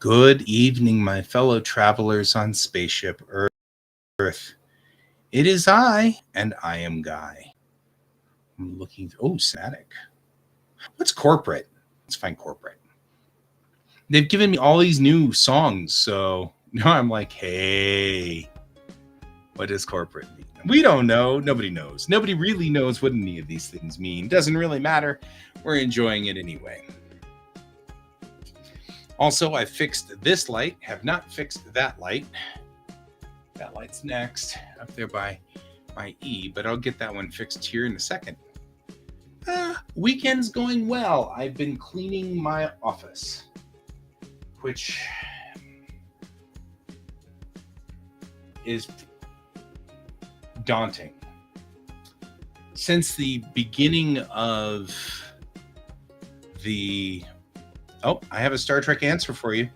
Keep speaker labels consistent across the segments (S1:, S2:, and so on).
S1: Good evening, my fellow travelers on spaceship Earth. It is I, and I am Guy. I'm looking. Oh, static. What's corporate? Let's find corporate. They've given me all these new songs, so now I'm like, hey, what does corporate mean? We don't know. Nobody knows. Nobody really knows what any of these things mean. Doesn't really matter. We're enjoying it anyway. Also, I fixed this light, have not fixed that light. That light's next, up there by my E, but I'll get that one fixed here in a second. Weekend's going well. I've been cleaning my office, which is daunting. Since the beginning of the... Oh, I have a Star Trek answer for you.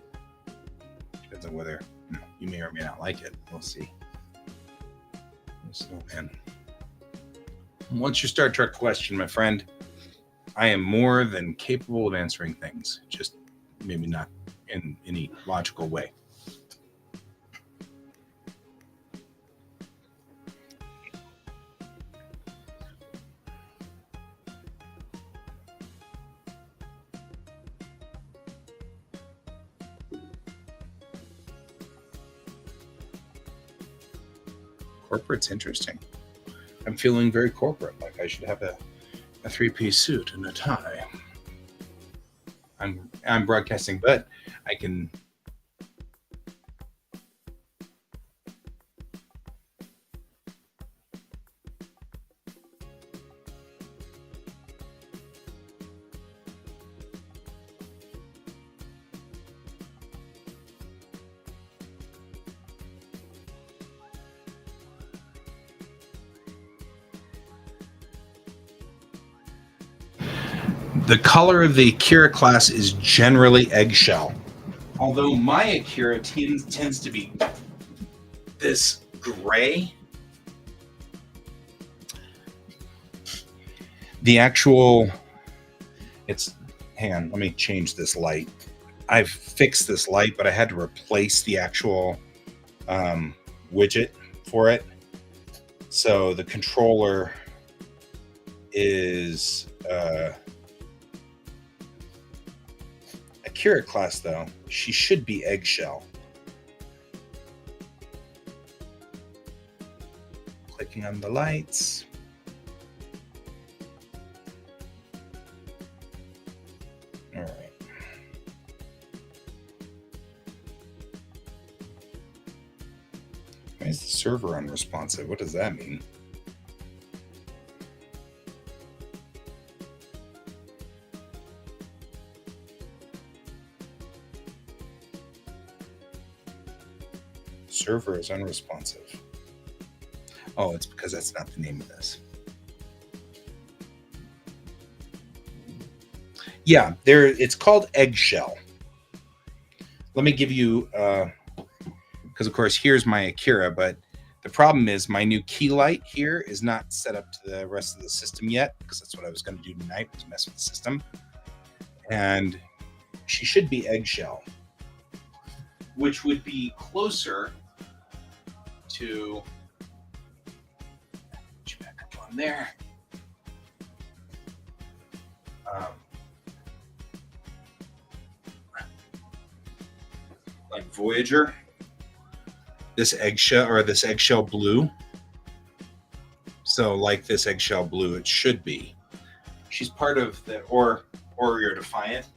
S1: Depends on whether you may or may not like it. We'll see. Snowman. What's your Star Trek question, my friend? I am more than capable of answering things, just maybe not in any logical way. Corporate's interesting. I'm feeling very corporate, like I should have a three-piece suit and a tie. I'm broadcasting, but I can... The color of the Akira class is generally eggshell, although my Akira tends to be this gray. The actual, hang on, let me change this light. I've fixed this light, but I had to replace the actual widget for it. So the controller is Akira class, though. She should be eggshell. Clicking on the lights. All right. Why is the server unresponsive? What does that mean? Server is unresponsive. Oh, it's because that's not the name of this. Yeah, it's called eggshell. Let me give you, because of course here's my Akira, but the problem is my new key light here is not set up to the rest of the system yet, because that's what I was going to do tonight, was mess with the system. And she should be eggshell, which would be closer to, put you back up on there. Like Voyager, this eggshell blue. So like this eggshell blue, it should be. She's part of the Warrior Defiant.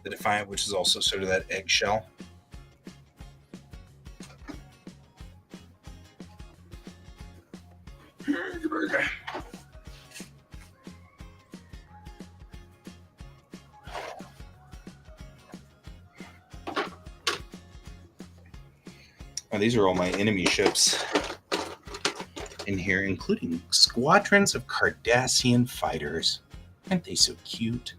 S1: The Defiant, which is also sort of that eggshell. Oh, these are all my enemy ships in here, including squadrons of Cardassian fighters. Aren't they so cute?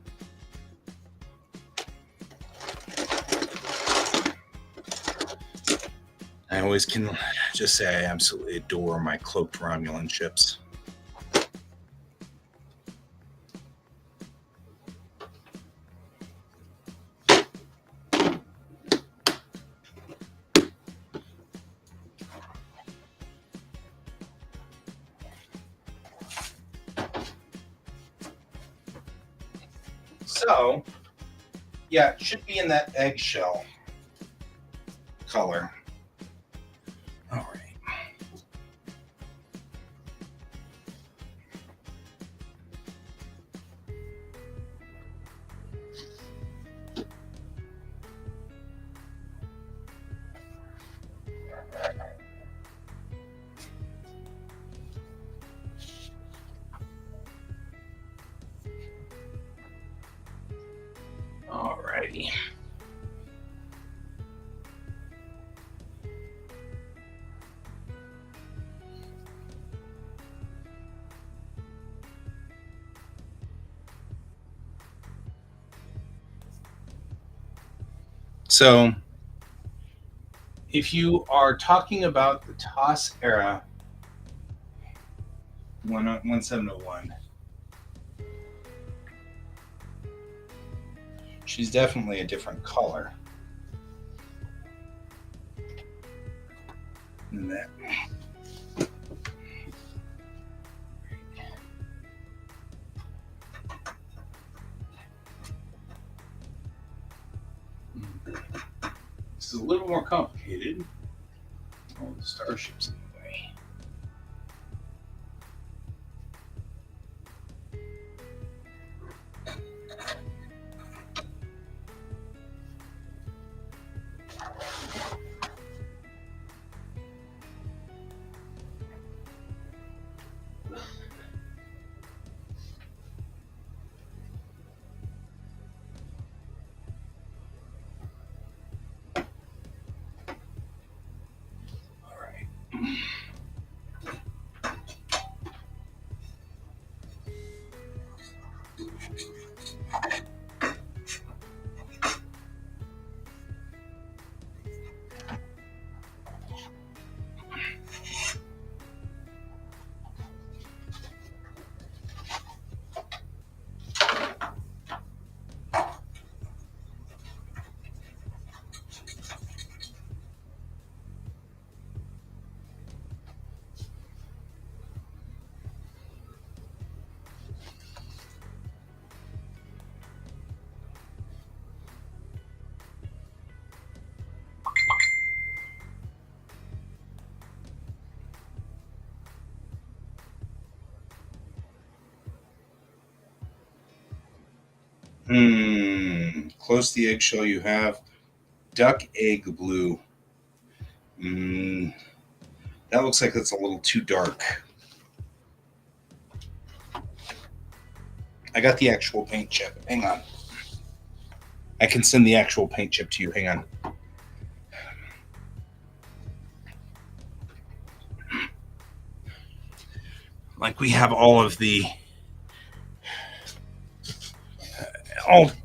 S1: I always can just say I absolutely adore my cloaked Romulan ships. So, yeah, it should be in that eggshell color. All right. All righty. So, if you are talking about the TOS era 1701, she's definitely a different color than that. This is a little more complicated. All the starships in the way. All right. Close to the eggshell you have duck egg blue. That looks like it's a little too dark. I got the actual paint chip. Hang on. I can send the actual paint chip to you. Hang on. Like we have all of the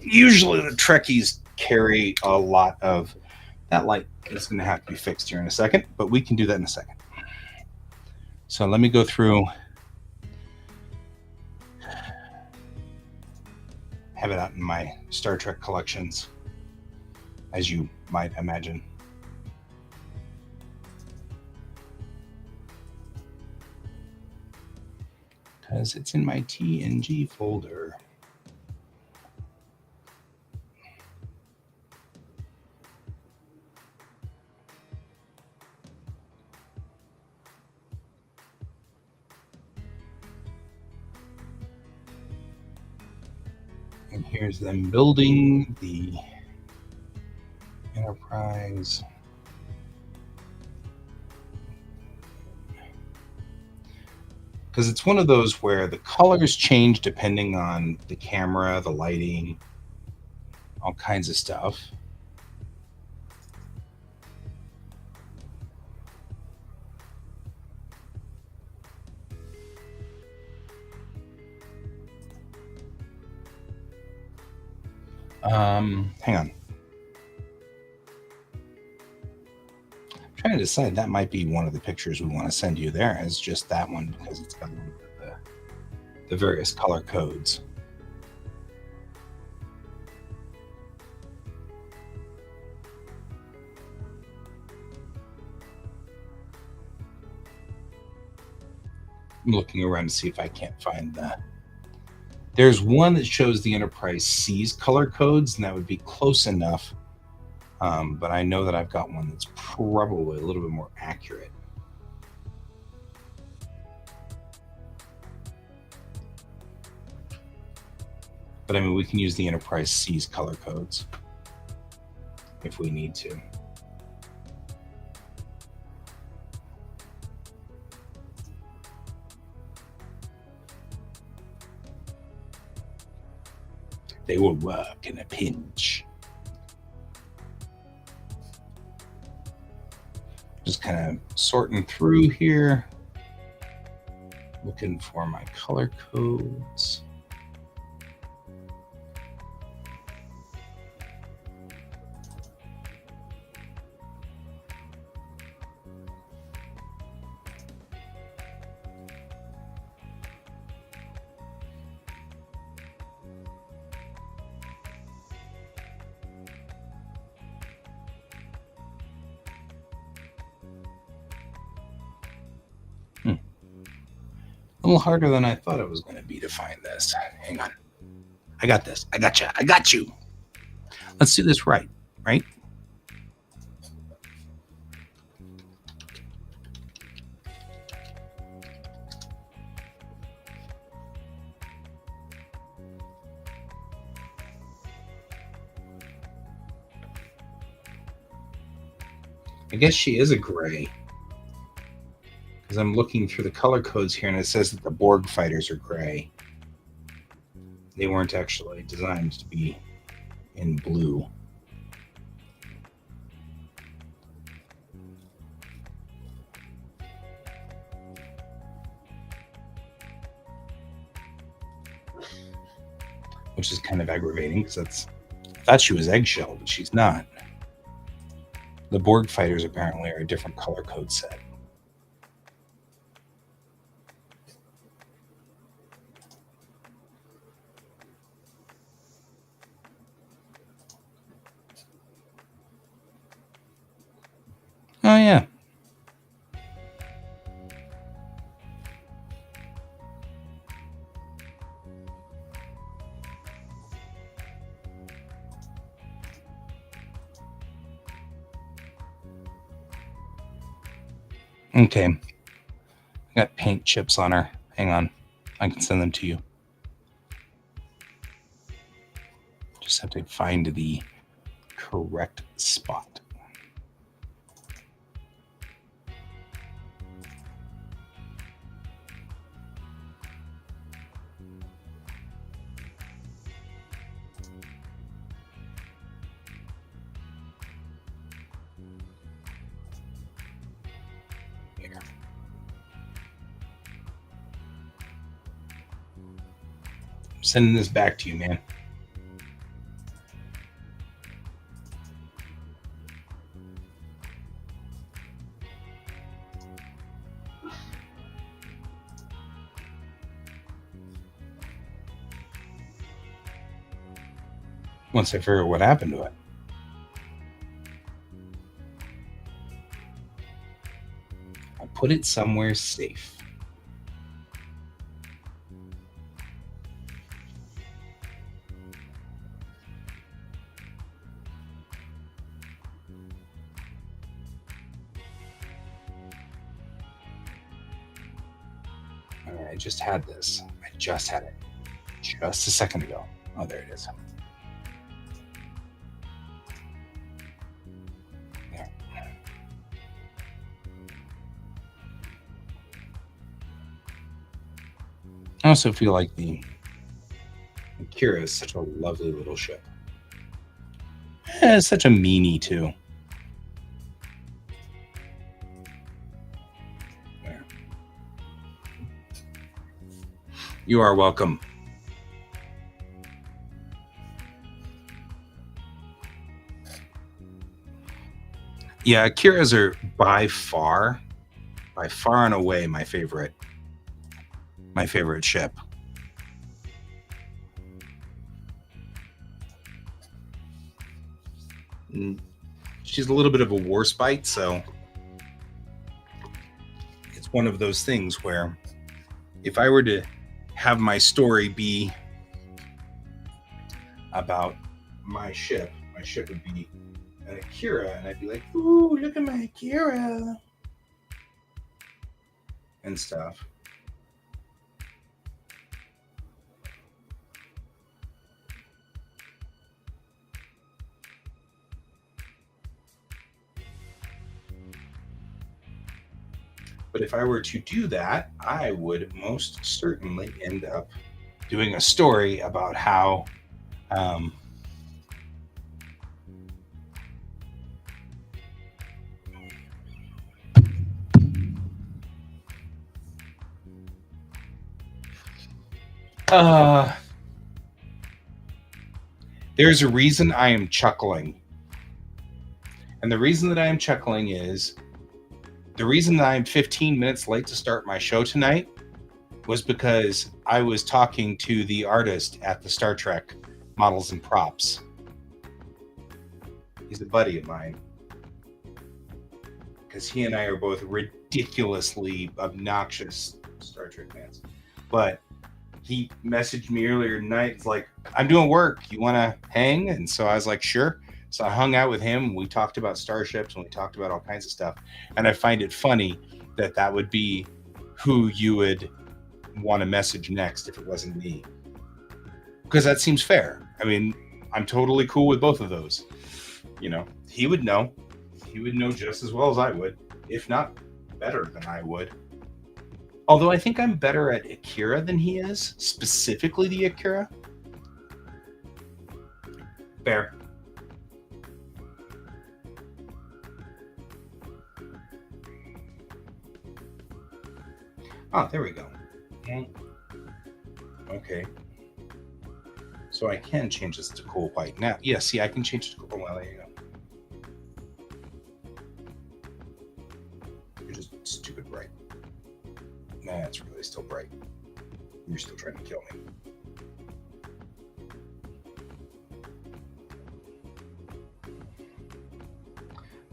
S1: usually the Trekkies carry a lot of that. Light is going to have to be fixed here in a second, but we can do that in a second. So let me go through, have it out in my Star Trek collections, as you might imagine. Because it's in my TNG folder. And here's them building the Enterprise. Because it's one of those where the colors change depending on the camera, the lighting, all kinds of stuff. Hang on. I'm trying to decide that might be one of the pictures we want to send you there as just that one because it's got the various color codes. I'm looking around to see if I can't find the There's one that shows the Enterprise C's color codes, and that would be close enough. But I know that I've got one that's probably a little bit more accurate. But I mean, we can use the Enterprise C's color codes if we need to. They will work in a pinch. Just kind of sorting through here, looking for my color codes. A little harder than I thought it was going to be to find this. Hang on. I got this. I got you. I got you. Let's do this right. Right? I guess she is a gray. Because I'm looking through the color codes here, and it says that the Borg fighters are gray. They weren't actually designed to be in blue. Which is kind of aggravating, because I thought she was eggshell, but she's not. The Borg fighters apparently are a different color code set. Oh, yeah. Okay. I got paint chips on her. Hang on. I can send them to you. Just have to find the correct spot. Sending this back to you, man. Once I figure out what happened to it. I put it somewhere safe. I just had this. I just had it just a second ago. Oh, there it is. There. I also feel like the Kira is such a lovely little ship. It's such a meanie, too. There. You are welcome. Yeah, Akiras are by far and away my favorite ship. She's a little bit of a warspite, so it's one of those things where if I were to have my story be about my ship. My ship would be an Akira, and I'd be like, "Ooh, look at my Akira," and stuff. But if I were to do that, I would most certainly end up doing a story about how um, uh, there's a reason I am chuckling. And the reason that I am chuckling is the reason that I'm 15 minutes late to start my show tonight was because I was talking to the artist at the Star Trek models and props. He's a buddy of mine because he and I are both ridiculously obnoxious Star Trek fans. But he messaged me earlier tonight. It's like, I'm doing work. You want to hang? And so I was like, sure. So I hung out with him. We talked about starships and we talked about all kinds of stuff. And I find it funny that that would be who you would want to message next if it wasn't me. Because that seems fair. I mean, I'm totally cool with both of those. You know, he would know. He would know just as well as I would, if not better than I would. Although I think I'm better at Akira than he is, specifically the Akira. Fair. Oh, there we go. Okay. So I can change this to cool white now. Yeah, see, I can change it to cool white. There you go. You're just stupid bright. Nah, it's really still bright. You're still trying to kill me.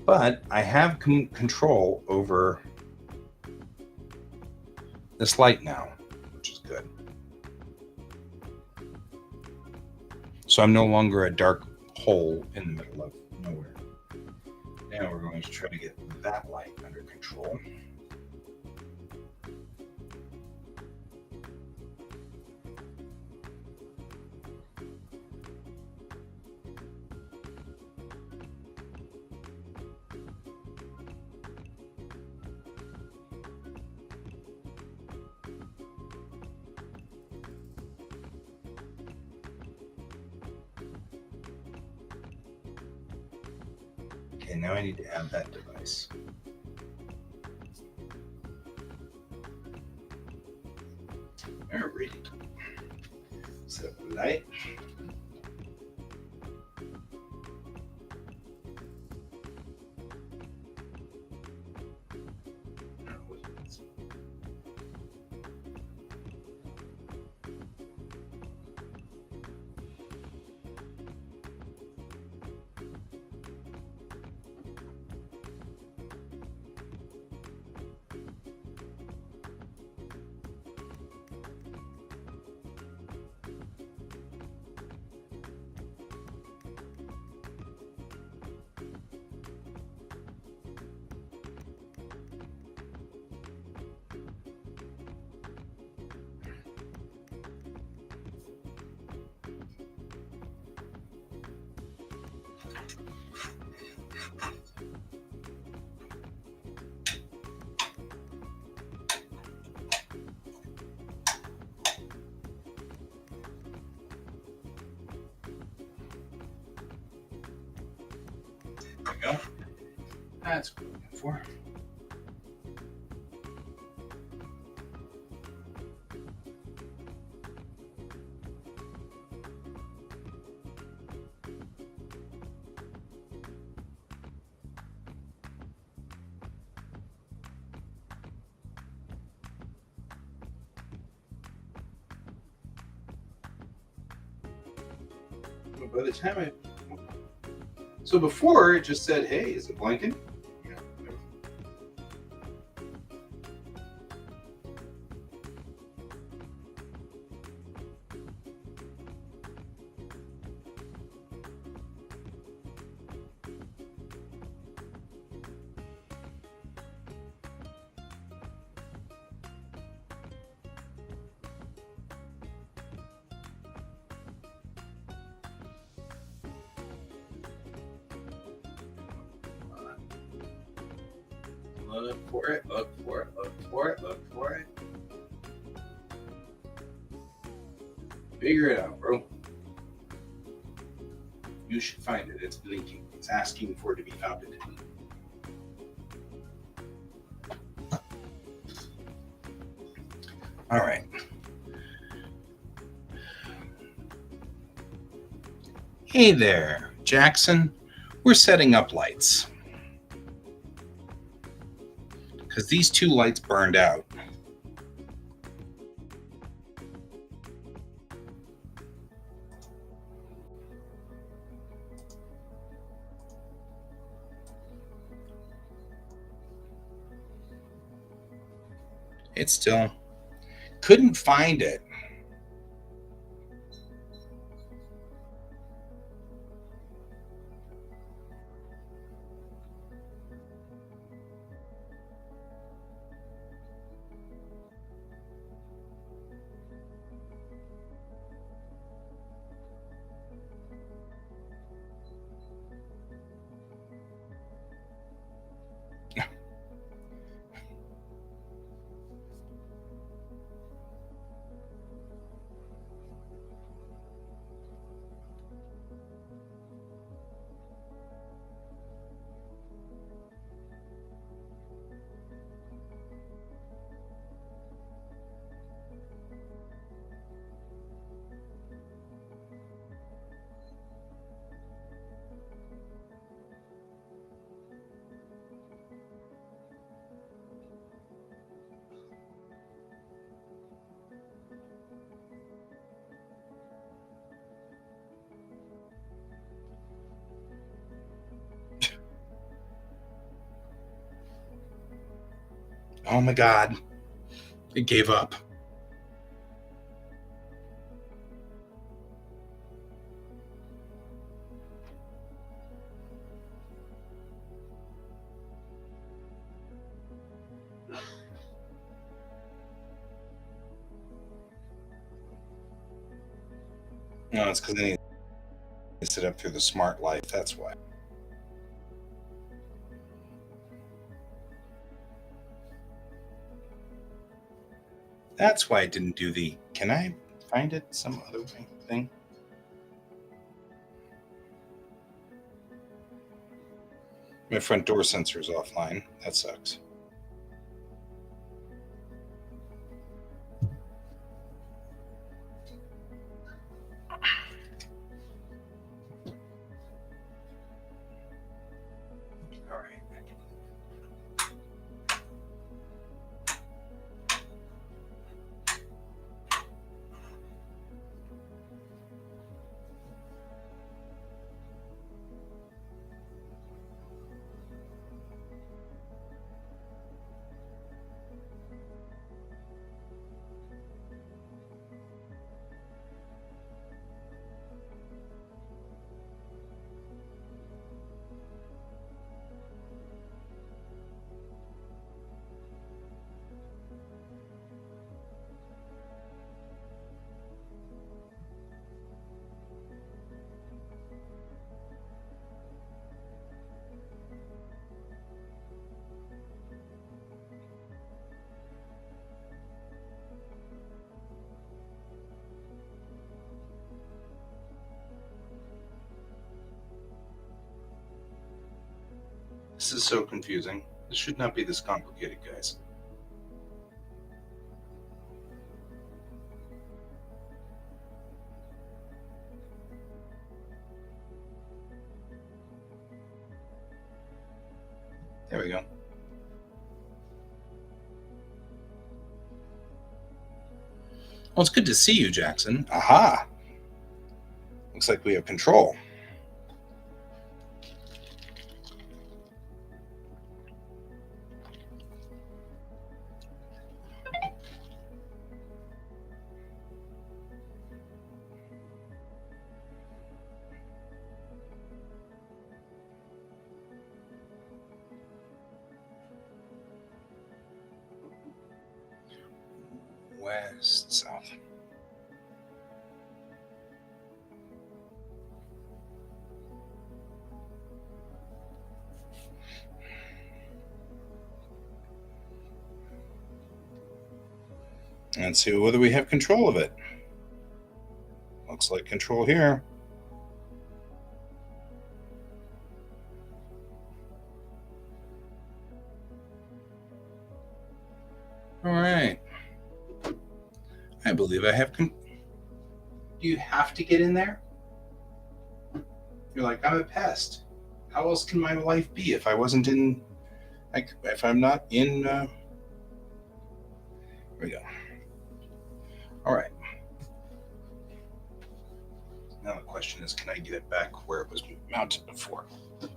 S1: But I have control over this light now, which is good. So I'm no longer a dark hole in the middle of nowhere. Now we're going to try to get that light under control. Okay, now I need to add that device. Alrighty. Set up the light. There we go. That's what I'm looking for. By the time I so before it just said, "Hey, is it blinking?" Yeah. Look for it, look for it, look for it, look for it. Figure it out, bro. You should find it. It's blinking. It's asking for it to be founded. All right. Hey there, Jackson. We're setting up lights. Because these two lights burned out. It still couldn't find it. Oh my God. It gave up. No, it's because they need to sit up through the smart life. That's why. That's why I didn't do the. Can I find it some other way thing? My front door sensor is offline. That sucks. All right. This is so confusing. This should not be this complicated, guys. There we go. Well, it's good to see you, Jackson. Aha! Looks like we have control. West, south. and see whether we have control of it. Looks like control here. All right. I believe I have. Do you have to get in there? You're like, I'm a pest. How else can my life be if I wasn't in? If I'm not in. Here we go. All right. Now the question is, can I get it back where it was mounted before? There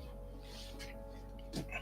S1: we go.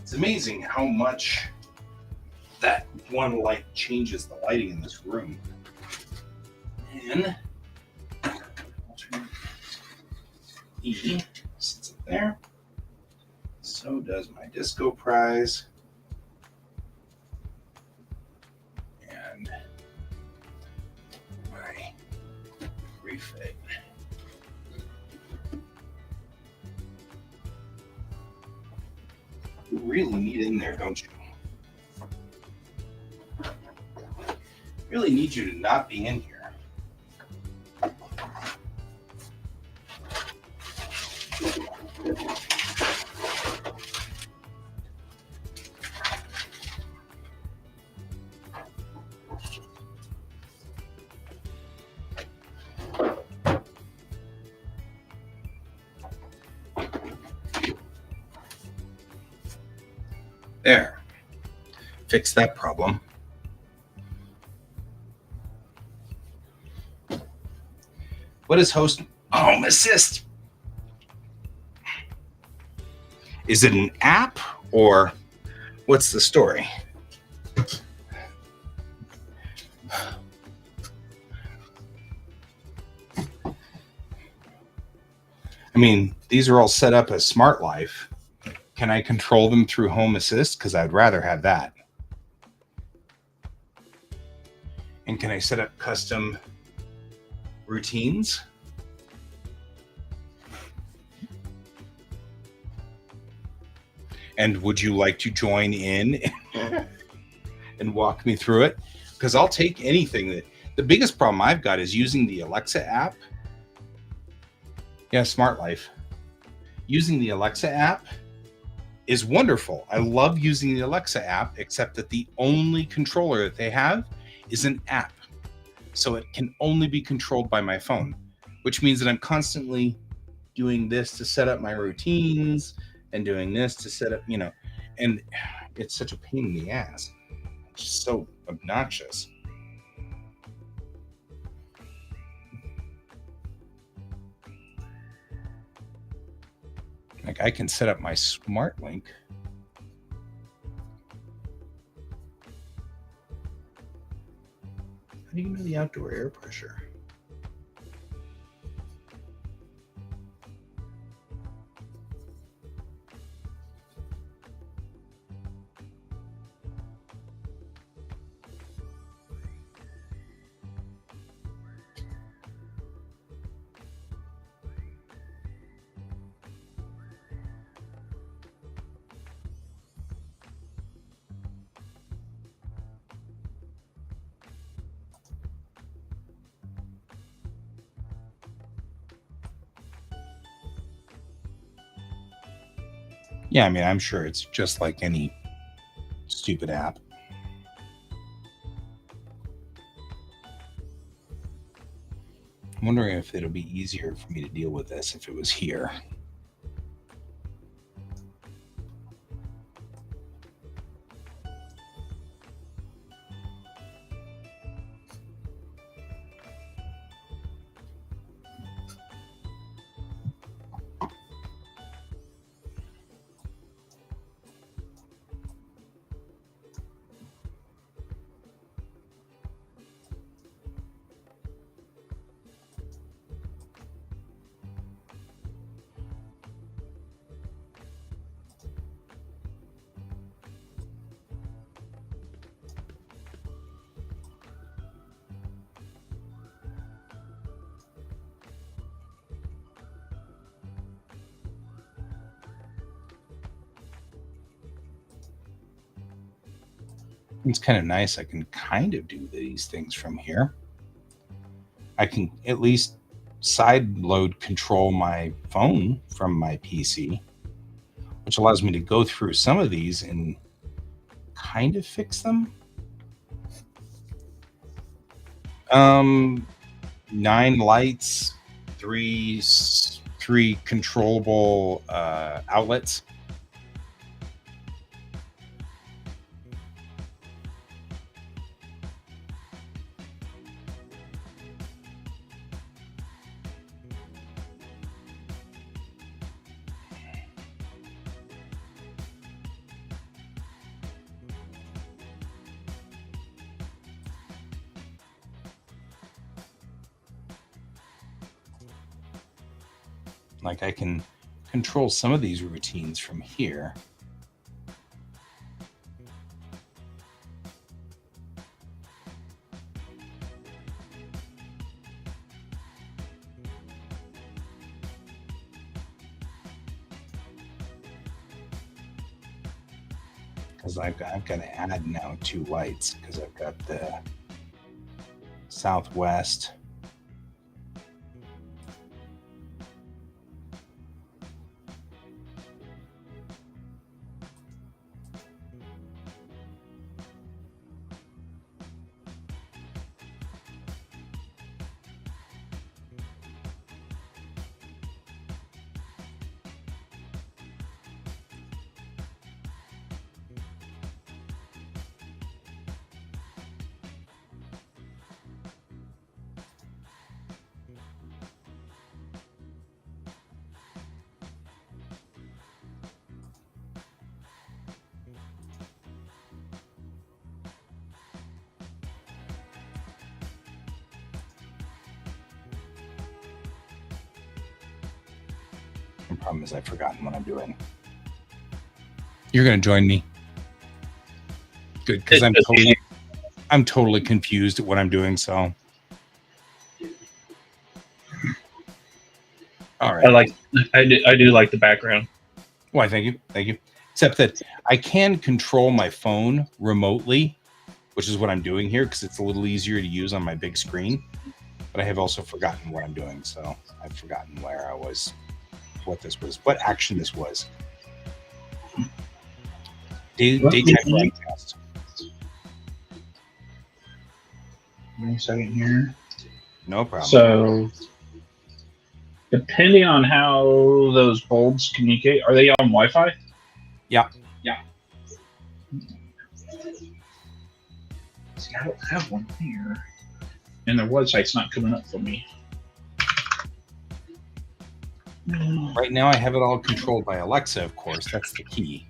S1: It's amazing how much that one light changes the lighting in this room. And E sits up there. So does my disco prize. And my refit. You really need in there, don't you? Really need you to not be in here. There. Fix that problem. What is Home Assist? Is it an app or what's the story? I mean, these are all set up as Smart Life. Can I control them through Home Assist? Because I'd rather have that. And can I set up custom routines? And would you like to join in and walk me through it? Because I'll take anything. The biggest problem I've got is using the Alexa app. Yeah, Smart Life. Using the Alexa app is wonderful. I love using the Alexa app, except that the only controller that they have is an app. So it can only be controlled by my phone, which means that I'm constantly doing this to set up my routines and doing this to set up, and it's such a pain in the ass. It's just so obnoxious. Like I can set up my smart link. How do you know the outdoor air pressure? Yeah, I mean, I'm sure it's just like any stupid app. I'm wondering if it'll be easier for me to deal with this if it was here. It's kind of nice. I can kind of do these things from here. I can at least side load control my phone from my PC, which allows me to go through some of these and kind of fix them. 9 lights, three controllable outlets. Like I can control some of these routines from here. Because I've got to add now 2 lights because I've got the southwest. The problem is I've forgotten what I'm doing. You're going to join me. Good, because I'm totally confused at what I'm doing. So, all right.
S2: I do like the background.
S1: Why? Thank you. Except that I can control my phone remotely, which is what I'm doing here because it's a little easier to use on my big screen. But I have also forgotten what I'm doing, so I've forgotten where I was, what this was, what action this was. Daytime broadcast.
S2: Give me a second here.
S1: No problem.
S2: So, depending on how those bulbs communicate, are they on Wi-Fi?
S1: Yeah.
S2: See, I don't have one here, and their website's not coming up for me.
S1: Right now, I have it all controlled by Alexa, of course. That's the key.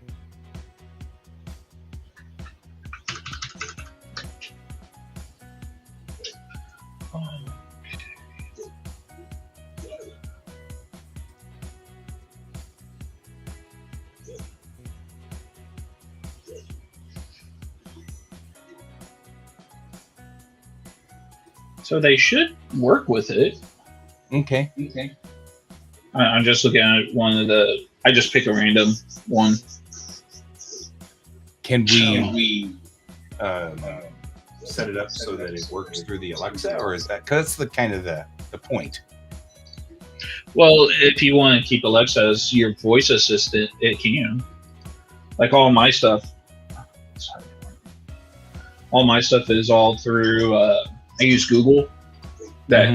S2: So they should work with it.
S1: Okay.
S2: I'm just looking at one of the. I just pick a random one.
S1: Can we set it up so that it works through the Alexa, or is that because that's the kind of the point?
S2: Well, if you want to keep Alexa as your voice assistant, it can. Like all my stuff. All my stuff is all through. I use Google that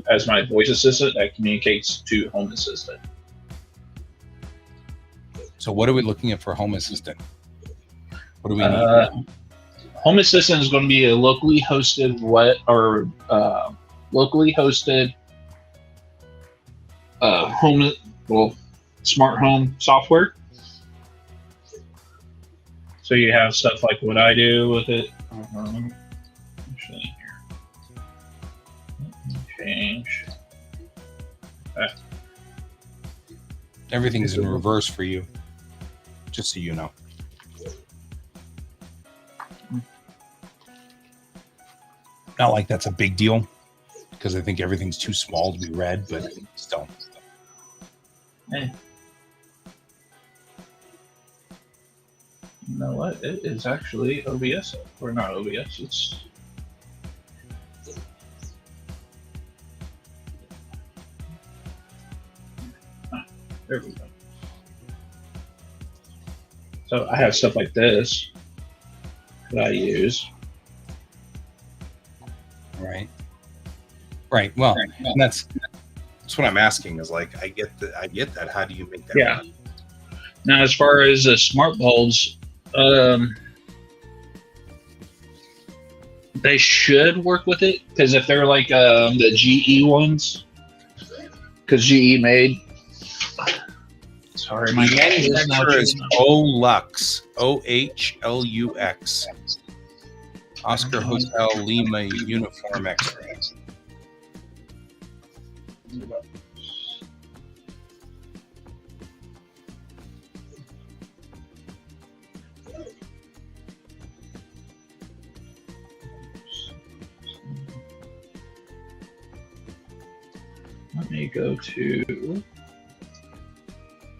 S2: as my voice assistant that communicates to Home Assistant.
S1: So what are we looking at for Home Assistant? What do we need?
S2: Home Assistant is going to be a locally hosted smart home software. So you have stuff like what I do with it. Actually, here. Let me change that.
S1: Everything's in reverse for you, just so you know. Not like that's a big deal, because I think everything's too small to be read, but still.
S2: know what? It is actually OBS, or not OBS. It's there we go. So I have stuff like this that I use.
S1: Right. Right. Well, and that's what I'm asking. Is like I get that. How do you make that?
S2: Yeah.
S1: work?
S2: Now, as far as the smart bulbs, they should work with it, because if they're like the GE ones, because GE made. Sorry, my
S1: manufacturer is Olux, OHLUX, Oscar Hotel Lima Uniform X-ray.
S2: Let me go to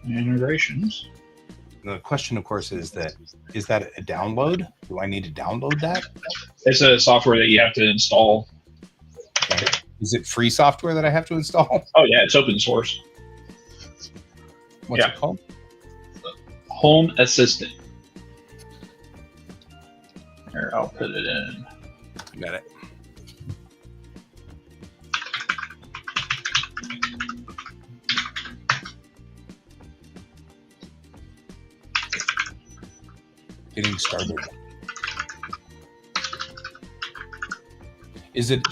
S2: integrations.
S1: The question, of course, is that a download? Do I need to download that?
S2: It's a software that you have to install.
S1: Okay. Is it free software that I have to install?
S2: Oh yeah, it's open source.
S1: What's it called?
S2: Home Assistant. Here, I'll put it in.
S1: I got it. Getting started. Is it?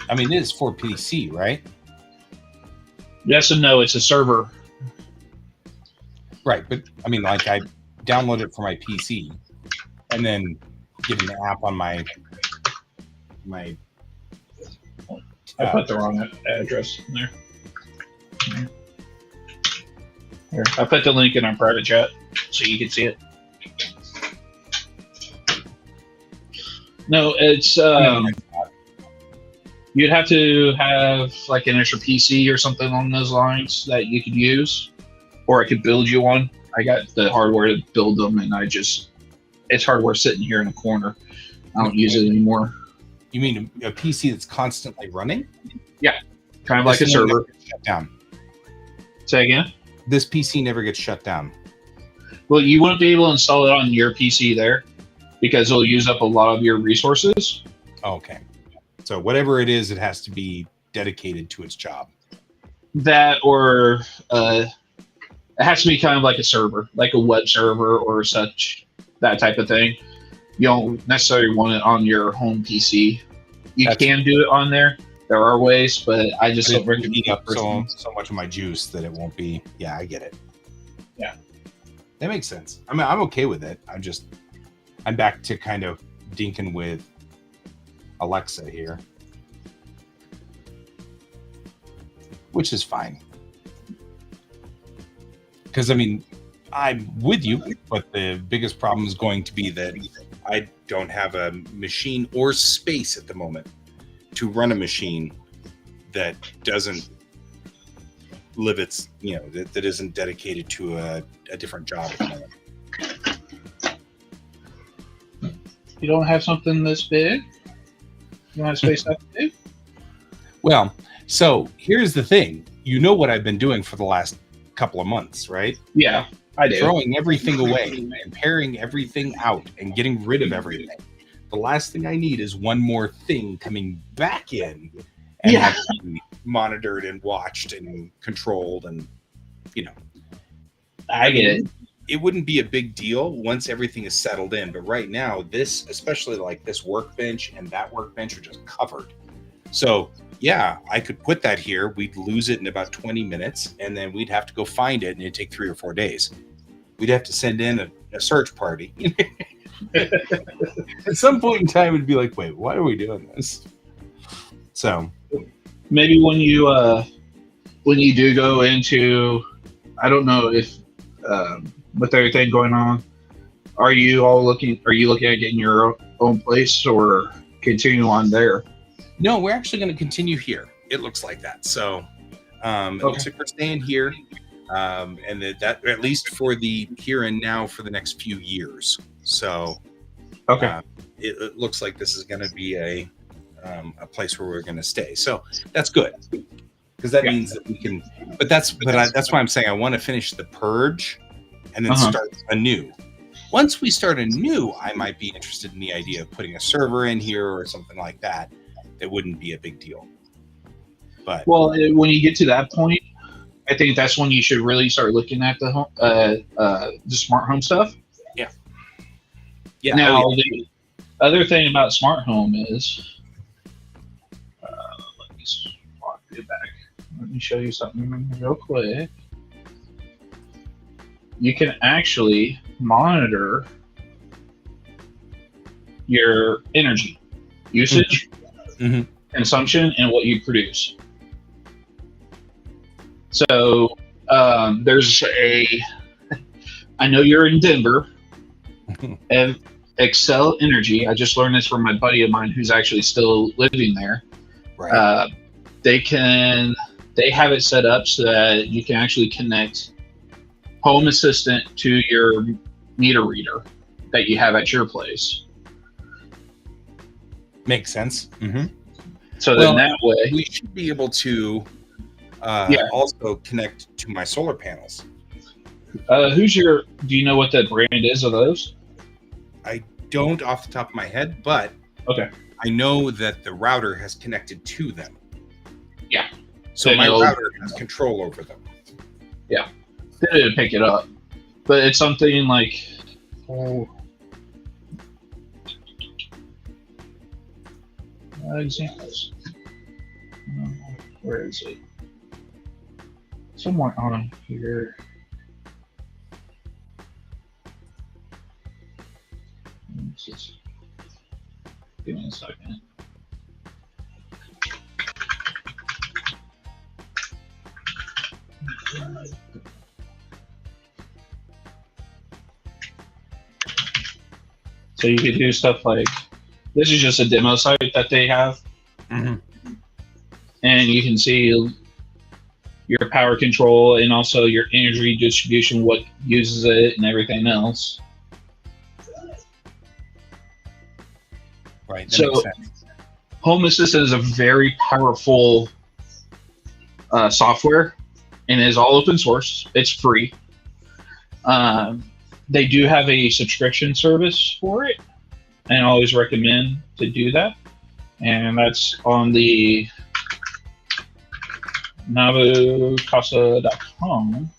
S1: I mean, it is for PC, right?
S2: Yes and no. It's a server.
S1: Right, but I mean, like I download it for my PC, and then get an app on my.
S2: I put the wrong address in there. Here, I put the link in our private chat so you can see it. No, it's you'd have to have like an extra PC or something along those lines that you could use, or I could build you one. I got the hardware to build them, and it's hardware sitting here in a corner. I don't use it anymore.
S1: You mean a PC that's constantly running?
S2: Yeah, kind of like a server.
S1: Shut down.
S2: Say again?
S1: This PC never gets shut down.
S2: Well, you wouldn't be able to install it on your PC there, because it'll use up a lot of your resources.
S1: Okay. So whatever it is, it has to be dedicated to its job.
S2: That, or it has to be kind of like a server, like a web server or such, that type of thing. You don't necessarily want it on your home PC. You can do it on there. There are ways, but I just don't recommend
S1: eat up so much of my juice that it won't be. Yeah, I get it.
S2: Yeah.
S1: That makes sense. I mean, I'm okay with it. I'm back to kind of dinking with Alexa here, which is fine. Because, I mean, I'm with you, but the biggest problem is going to be that I don't have a machine or space at the moment to run a machine that doesn't live its, that isn't dedicated to a different job at the moment.
S2: You don't have something this big? You don't have space that big?
S1: Well, so here's the thing. You know what I've been doing for the last couple of months, right?
S2: Yeah, I do.
S1: Throwing everything away and paring everything out and getting rid of everything. The last thing I need is one more thing coming back in and have to be monitored and watched and controlled, and
S2: I get it.
S1: It wouldn't be a big deal once everything is settled in, but right now, this, especially like this workbench and that workbench, are just covered. So yeah, I could put that here. We'd lose it in about 20 minutes, and then we'd have to go find it, and it'd take 3 or 4 days. We'd have to send in a search party. At some point in time, it'd be like, wait, why are we doing this? So
S2: maybe when you do go into, I don't know if with everything going on, are you looking at getting your own place or continue on there?
S1: No, we're actually going to continue here. It looks like that. So it looks like we're staying here. and that at least for the here and now for the next few years. So
S2: Okay.
S1: it looks like this is going to be a place where we're going to stay. So that's good because that means that we can. But that's why I'm saying I want to finish the purge and then start anew. Once we start anew, I might be interested in the idea of putting a server in here or something like that. That wouldn't be a big deal. But
S2: when you get to that point, I think that's when you should really start looking at the smart home stuff.
S1: Yeah. Yeah.
S2: Now, the other thing about smart home is, let me swap it back. Let me show you something real quick. You can actually monitor your energy usage, consumption, and what you produce. So there's I know you're in Denver, and Excel Energy. I just learned this from my buddy of mine who's actually still living there.
S1: Right.
S2: They have it set up so that you can actually connect Home Assistant to your meter reader that you have at your place.
S1: Makes sense.
S2: So then that way
S1: we should be able to also connect to my solar panels.
S2: Do you know what the brand is of those?
S1: I don't off the top of my head, but
S2: okay,
S1: I know that the router has connected to them.
S2: Yeah.
S1: So my router has control over them.
S2: Yeah. They didn't pick it up. But it's something like examples. Where is it? Somewhere on here. Give me a second. So you could do stuff like, this is just a demo site that they have. And you can see your power control and also your energy distribution, what uses it and everything else.
S1: Right.
S2: So Home Assistant is a very powerful software and is all open source. It's free. They do have a subscription service for it, and I always recommend to do that. And that's on the navocasa.com.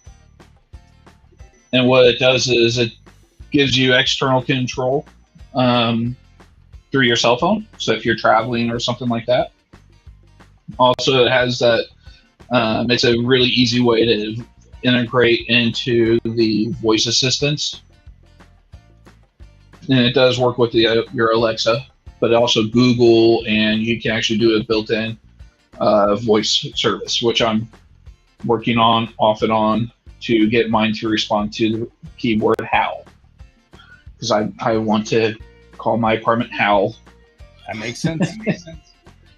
S2: And what it does is it gives you external control through your cell phone. So if you're traveling or something like that. Also, it has that. It's a really easy way to integrate into the voice assistants, and it does work with your Alexa, but also Google, and you can actually do a built-in voice service, which I'm working on off and on to get mine to respond to the keyboard HAL, because I want to call my apartment HAL.
S1: That makes sense.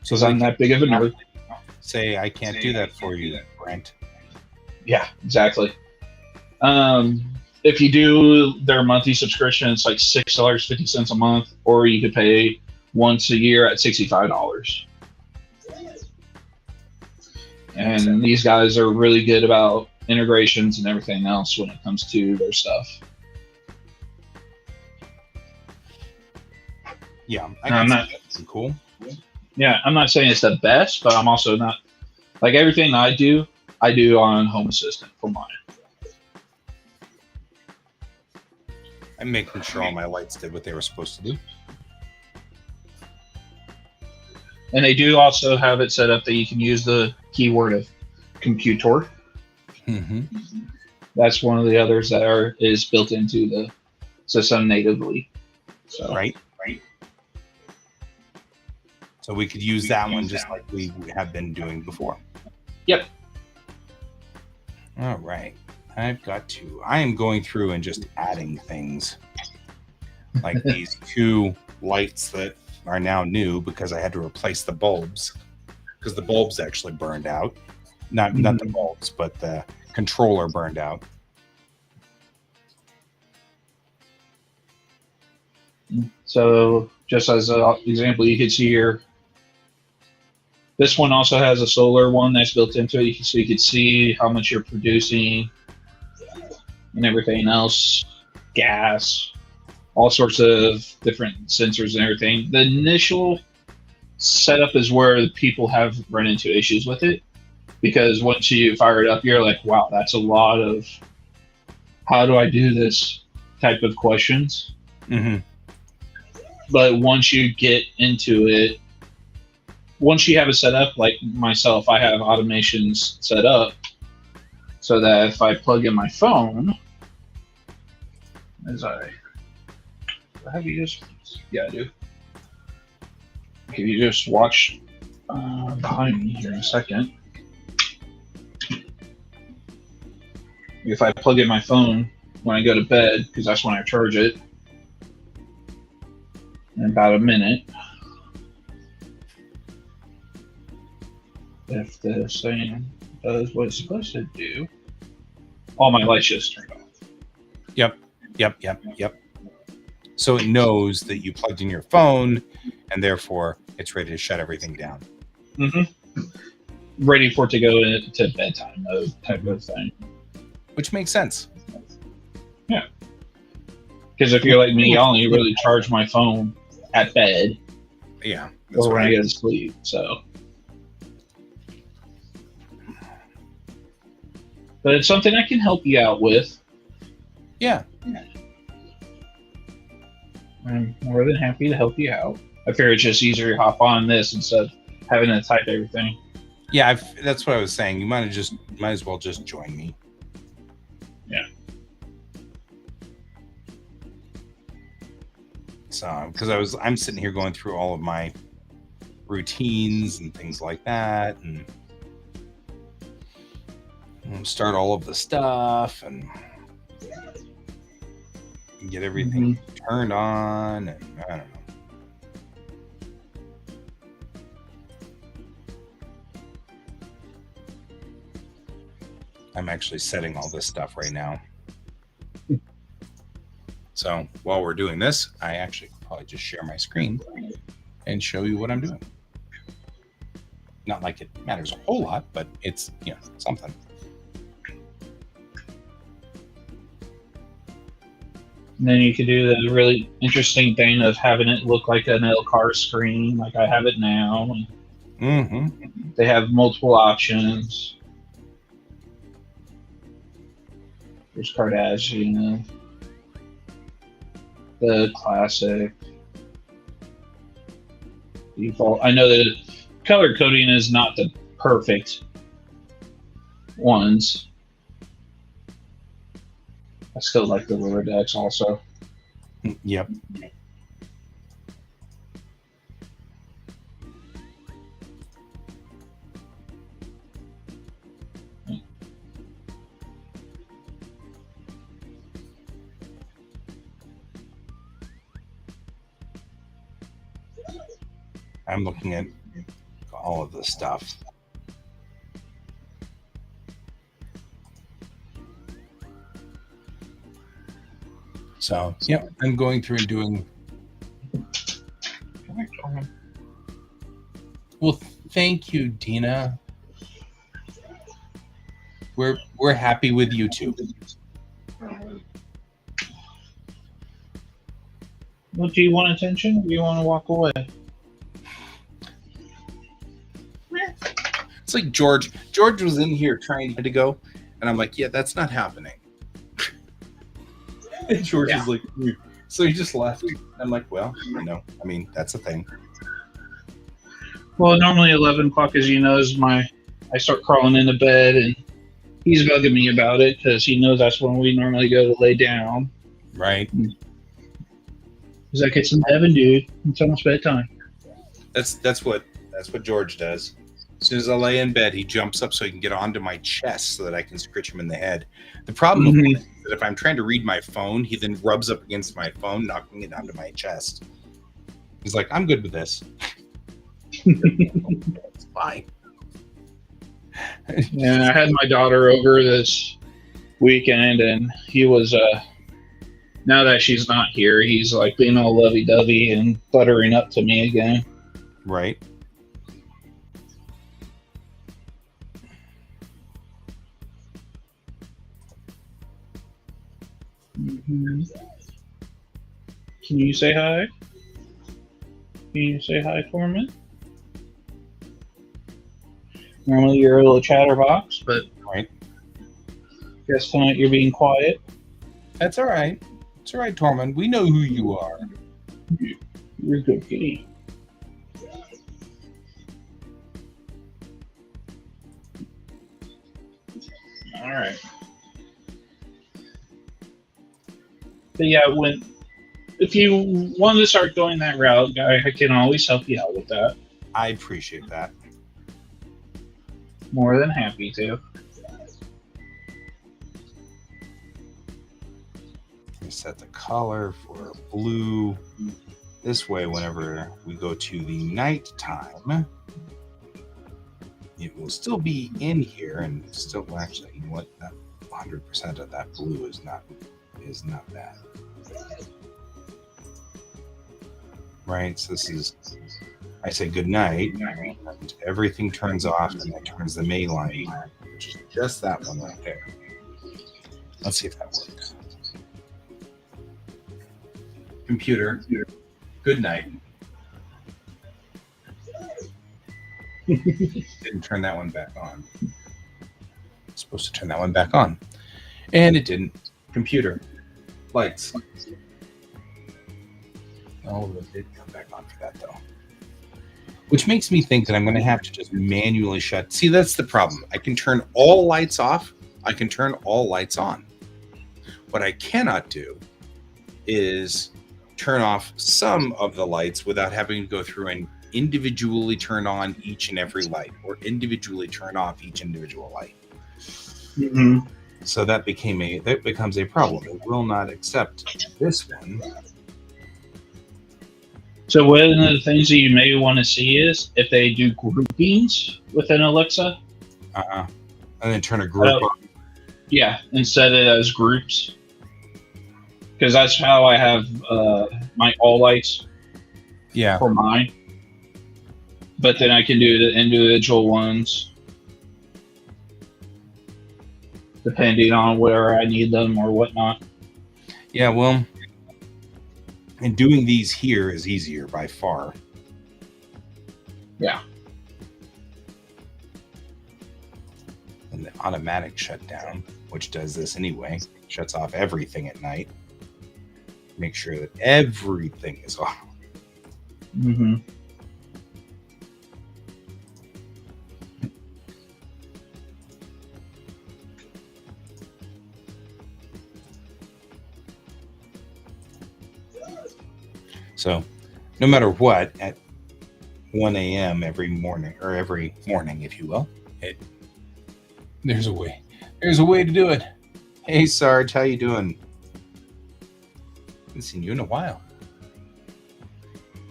S2: Because I'm that big of a nerd.
S1: Say I can't do that for you, Brent.
S2: Yeah, exactly. If you do their monthly subscription, it's like $6.50 a month, or you could pay once a year at $65. And these guys are really good about integrations and everything else when it comes to their stuff.
S1: Yeah, I'm not cool.
S2: Yeah, I'm not saying it's the best, but I'm also not, like, everything I do on Home Assistant for mine.
S1: I'm making sure all my lights did what they were supposed to do.
S2: And they do also have it set up that you can use the keyword of computer. That's one of the others that is built into the system natively. So.
S1: Right. So we could use that one just like we have been doing before.
S2: Yep.
S1: All right. I am going through and just adding things like these two lights that are now new because I had to replace the bulbs because the bulbs actually burned out. Not the bulbs, but the controller burned out.
S2: So just as an example, you can see here, this one also has a solar one that's built into it, so you can see how much you're producing and everything else, gas, all sorts of different sensors and everything. The initial setup is where people have run into issues with it, because once you fire it up, you're like, wow, that's a lot of how do I do this type of questions.
S1: Mm-hmm.
S2: But once you get into it, once you have it set up, like myself, I have automations set up so that if I plug in my phone, have you just, yeah, I do. If you just watch behind me here in a second. If I plug in my phone when I go to bed, because that's when I charge it, in about a minute, if this thing does what it's supposed to do, all my lights just turned off.
S1: Yep. So it knows that you plugged in your phone, and therefore it's ready to shut everything down.
S2: Mm-hmm. Ready for it to go into bedtime mode type of thing.
S1: Which makes sense.
S2: Yeah. Because if you're like me, I only really charge my phone at bed.
S1: Yeah.
S2: Or when I go to sleep. So. But it's something I can help you out with.
S1: Yeah.
S2: I'm more than happy to help you out. I figure it's just easier to hop on this instead of having to type everything.
S1: Yeah, that's what I was saying. You might as well just join me.
S2: Yeah.
S1: So, because I'm sitting here going through all of my routines and things like that, and start all of the stuff and get everything turned on, and I don't know. I'm actually setting all this stuff right now. So while we're doing this, I actually could probably just share my screen and show you what I'm doing. Not like it matters a whole lot, but it's, something.
S2: And then you could do the really interesting thing of having it look like an LCAR screen, like I have it now.
S1: Mm-hmm.
S2: They have multiple options. There's Kardashian, the classic, default. I know that color coding is not the perfect ones. I still like the lower decks also.
S1: Yep. I'm looking at all of this stuff. So, yeah, I'm going through and doing. Well, thank you, Dina. We're happy with you too.
S2: Well, do you want attention or do you want to walk away?
S1: It's like George. George was in here trying to go, and I'm like, yeah, that's not happening. And George is like, so he just left. I'm like, well, I mean, that's a thing.
S2: Well, normally 11 o'clock, as you know, is I start crawling into bed, and he's bugging me about it because he knows that's when we normally go to lay down.
S1: Right.
S2: He's like, it's 11, dude. It's almost bedtime.
S1: That's what George does. As soon as I lay in bed, he jumps up so he can get onto my chest so that I can scritch him in the head. The problem is that if I'm trying to read my phone, he then rubs up against my phone, knocking it onto my chest. He's like, I'm good with this. It's fine.
S2: Yeah, I had my daughter over this weekend, and he was now that she's not here, he's like being all lovey-dovey and buttering up to me again.
S1: Right.
S2: Mm-hmm. Can you say hi? Can you say hi for me? Normally you're a little chatterbox, but
S1: Right.
S2: guess tonight you're being quiet.
S1: That's all right. It's all right, Tormund. We know who you are.
S2: You're a good kitty. All right. But yeah, if you want to start going that route, I can always help you out with that.
S1: I appreciate that.
S2: More than happy to.
S1: Set the color for blue. This way, whenever we go to the nighttime, it will still be in here and still actually, you know what? That 100% of that blue is not bad. Right. So this is. I say good night, and everything turns off, and that turns the May light, which is just that one right there. Let's see if that works. Computer, good night. Didn't turn that one back on. Supposed to turn that one back on, and it didn't. Computer, lights. All of it did come back on for that though. Which makes me think that I'm going to have to just manually shut. See, that's the problem. I can turn all lights off. I can turn all lights on. What I cannot do is turn off some of the lights without having to go through and individually turn on each and every light or individually turn off each individual light.
S2: Mm-hmm.
S1: So that becomes a problem. It will not accept this one.
S2: So one of the things that you may want to see is if they do groupings within Alexa.
S1: And then turn a group on.
S2: Yeah, instead of as groups. Because that's how I have my all lights for mine. But then I can do the individual ones depending on where I need them or whatnot.
S1: Yeah, well, and doing these here is easier by far.
S2: Yeah.
S1: And the automatic shutdown, which does this anyway, shuts off everything at night. Make sure that everything is off.
S2: Mm-hmm.
S1: So no matter what, at 1 a.m. every morning, if you will, there's a way. There's a way to do it. Hey, Sarge, how you doing? Haven't seen you in a while.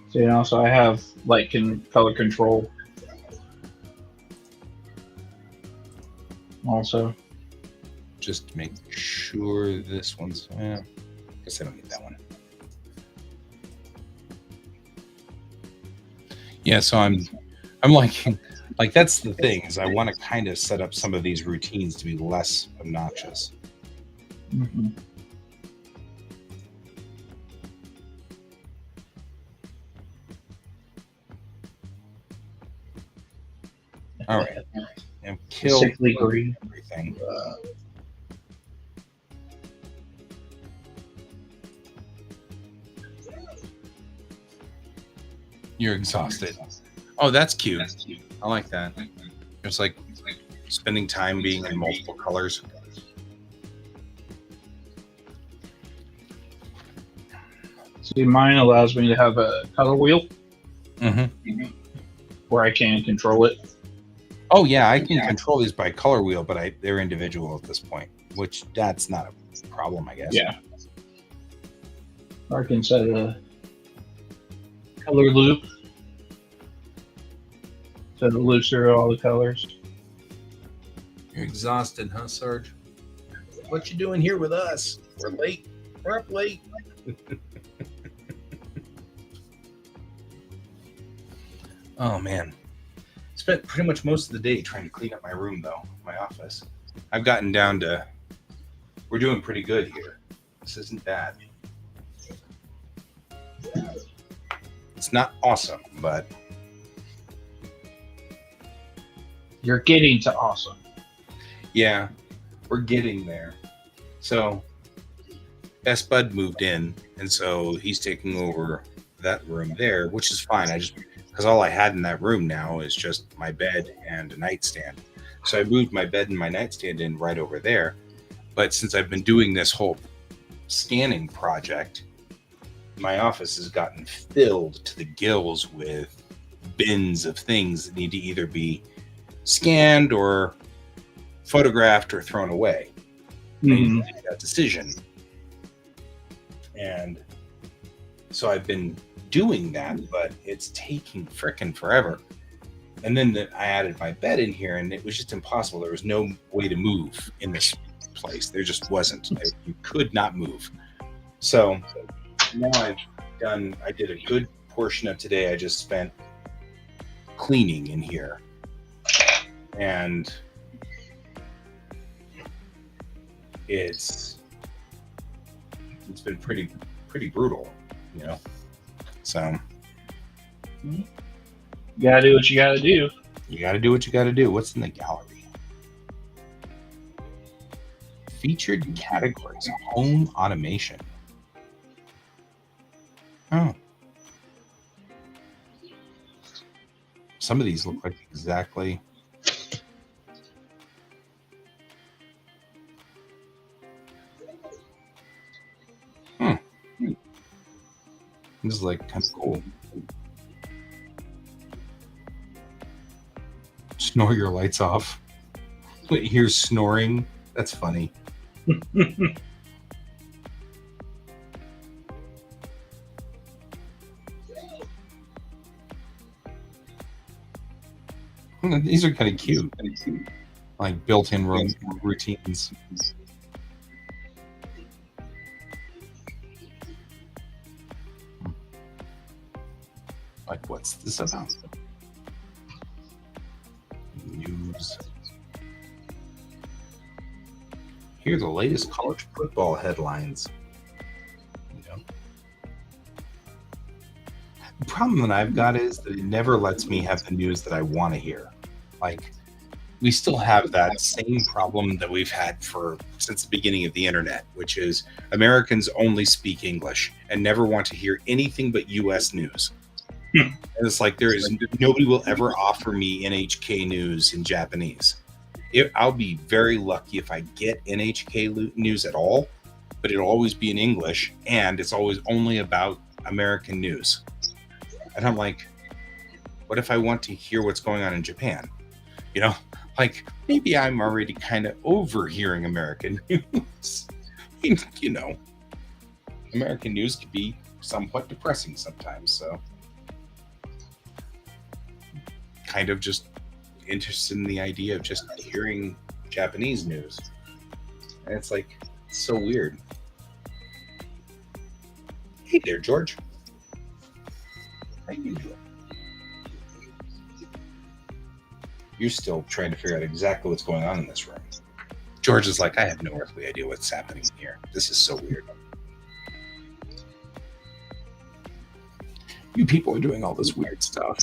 S2: So, so I have light color control also.
S1: Just make sure this one's. I guess I don't need that one. Yeah, so I'm like that's the thing is I want to kind of set up some of these routines to be less obnoxious.
S2: Mm-hmm.
S1: All right, and kill
S2: Sickly green.
S1: Everything. You're exhausted. Oh, that's cute. I like that. It's like spending time being in multiple colors.
S2: See, mine allows me to have a color wheel where I can control it.
S1: Oh yeah, I can control these by color wheel, but they're individual at this point, which that's not a problem, I guess.
S2: Yeah. Or I can set a color loop so it loops through all the colors.
S1: You're exhausted, huh, Sarge? What you doing here with us? We're late. We're up late. Oh, man. Spent pretty much most of the day trying to clean up my room, though, my office. I've gotten down to... We're doing pretty good here. This isn't bad. It's not awesome, but...
S2: You're getting to awesome.
S1: Yeah, we're getting there. So, Best Bud moved in, and so he's taking over that room there, which is fine. Because all I had in that room now is just my bed and a nightstand. So I moved my bed and my nightstand in right over there. But since I've been doing this whole scanning project, my office has gotten filled to the gills with bins of things that need to either be scanned or photographed or thrown away. And you make that decision. And so I've been doing that, but it's taking frickin' forever. And then I added my bed in here, and it was just impossible. There was no way to move in this place. There just wasn't. You could not move. So now I did a good portion of today. I just spent cleaning in here. And it's been pretty brutal, you know. So
S2: you gotta do what you gotta do.
S1: You gotta do what you gotta do. What's in the gallery? Featured categories: home automation. Oh, some of these look like exactly. This is like kind of cool. Snore your lights off. Wait, here's snoring. That's funny. These are kind of cute. Like built-in routines. Like, what's this about? News. Here are the latest college football headlines. You know. The problem that I've got is that it never lets me have the news that I want to hear. Like, we still have that same problem that we've had since the beginning of the internet, which is Americans only speak English and never want to hear anything but U.S. news. And it's like nobody will ever offer me NHK news in Japanese. I'll be very lucky if I get NHK news at all, but it'll always be in English, and it's always only about American news. And I'm like, what if I want to hear what's going on in Japan? You know, like maybe I'm already kind of overhearing American news. You know, American news can be somewhat depressing sometimes, so. Kind of just interested in the idea of just hearing Japanese news. And it's like, it's so weird. Hey there, George. How you doing? You're still trying to figure out exactly what's going on in this room. George is like, I have no earthly idea what's happening here. This is so weird. You people are doing all this weird stuff.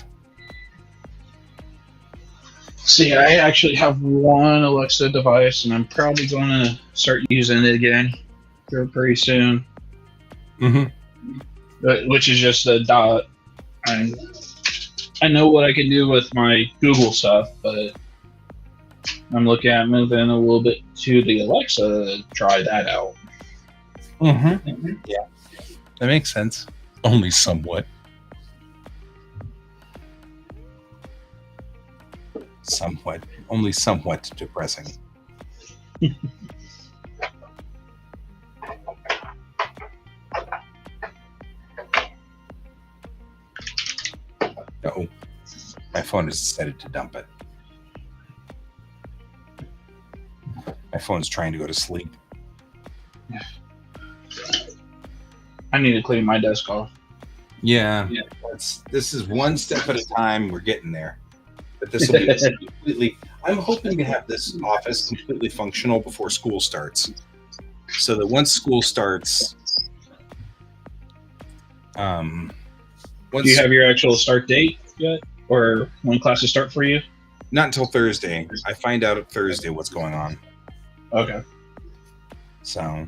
S2: See, I actually have one Alexa device, and I'm probably going to start using it again pretty soon. Which is just a dot. I know what I can do with my Google stuff, but I'm looking at moving a little bit to the Alexa to try that out.
S1: Yeah, that makes sense. Only somewhat. Only somewhat depressing. Uh-oh. My phone has decided to dump it. My phone's trying to go to sleep.
S2: I need to clean my desk off.
S1: Yeah. This is one step at a time. We're getting there. But this will be completely. I'm hoping to have this office completely functional before school starts, so that once school starts,
S2: Do you have your actual start date yet, or when classes start for you?
S1: Not until Thursday. I find out at Thursday what's going on.
S2: Okay.
S1: So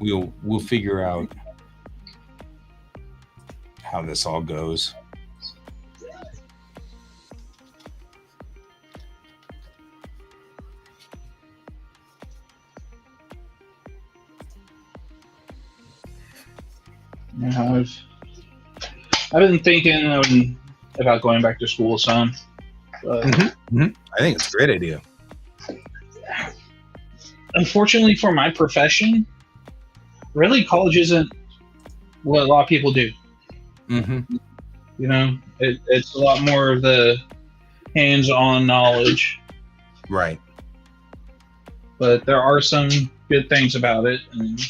S1: we'll figure out how this all goes.
S2: Yeah, I've been thinking about going back to school some. But
S1: I think it's a great idea.
S2: Unfortunately for my profession, really college isn't what a lot of people do.
S1: Mm-hmm.
S2: You know, it's a lot more of the hands-on knowledge.
S1: Right.
S2: But there are some good things about it. And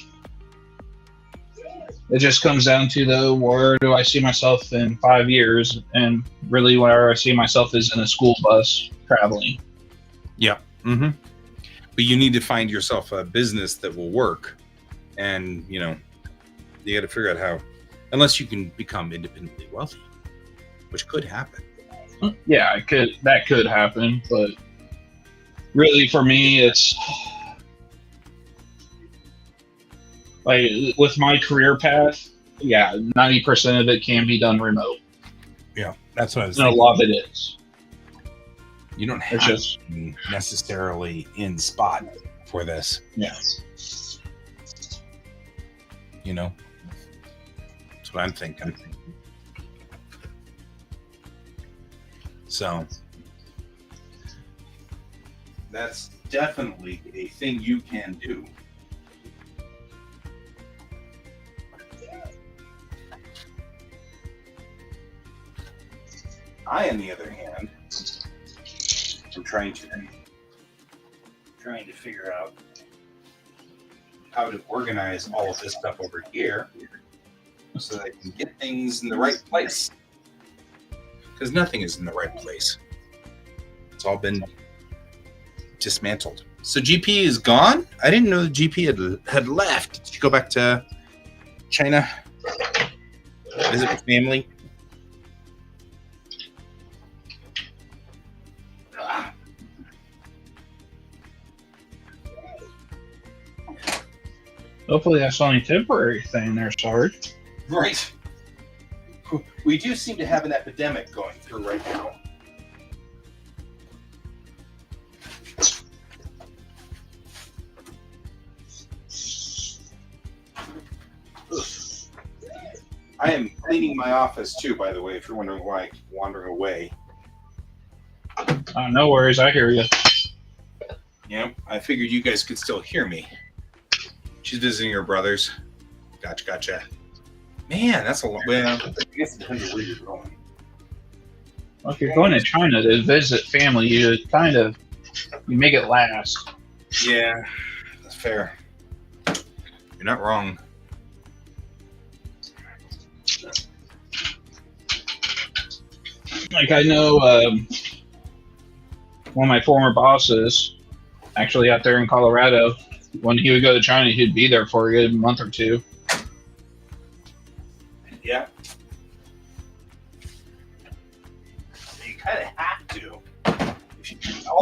S2: it just comes down to, though, where do I see myself in 5 years? And really where I see myself is in a school bus traveling.
S1: Yeah. Mm-hmm. But you need to find yourself a business that will work. And, you got to figure out how, unless you can become independently wealthy, which could happen.
S2: Yeah, that could happen. But really for me, it's like with my career path, 90% of it can be done remote.
S1: Yeah, that's what I was
S2: thinking. And a lot of it is.
S1: You don't have to be necessarily in spot for this.
S2: Yeah.
S1: That's what I'm thinking. So that's definitely a thing you can do. I, on the other hand, am trying to figure out how to organize all of this stuff over here so that I can get things in the right place. Because nothing is in the right place. It's all been dismantled. So GP is gone? I didn't know the GP had left. Did you go back to China? Visit with family?
S2: Hopefully that's only a temporary thing there, Sarge.
S1: Right. We do seem to have an epidemic going through right now. I am cleaning my office too, by the way, if you're wondering why I keep wandering away.
S2: No worries, I hear you.
S1: Yeah, I figured you guys could still hear me. She's visiting her brothers. Gotcha. Man, that's a lot. Well, I guess it depends on where you're going.
S2: Well, if you're going to China to visit family, you make it last.
S1: Yeah, that's fair. You're not wrong.
S2: Like I know one of my former bosses, actually out there in Colorado, when he would go to China, he'd be there for a good month or two.
S1: Yeah. You kind of have to.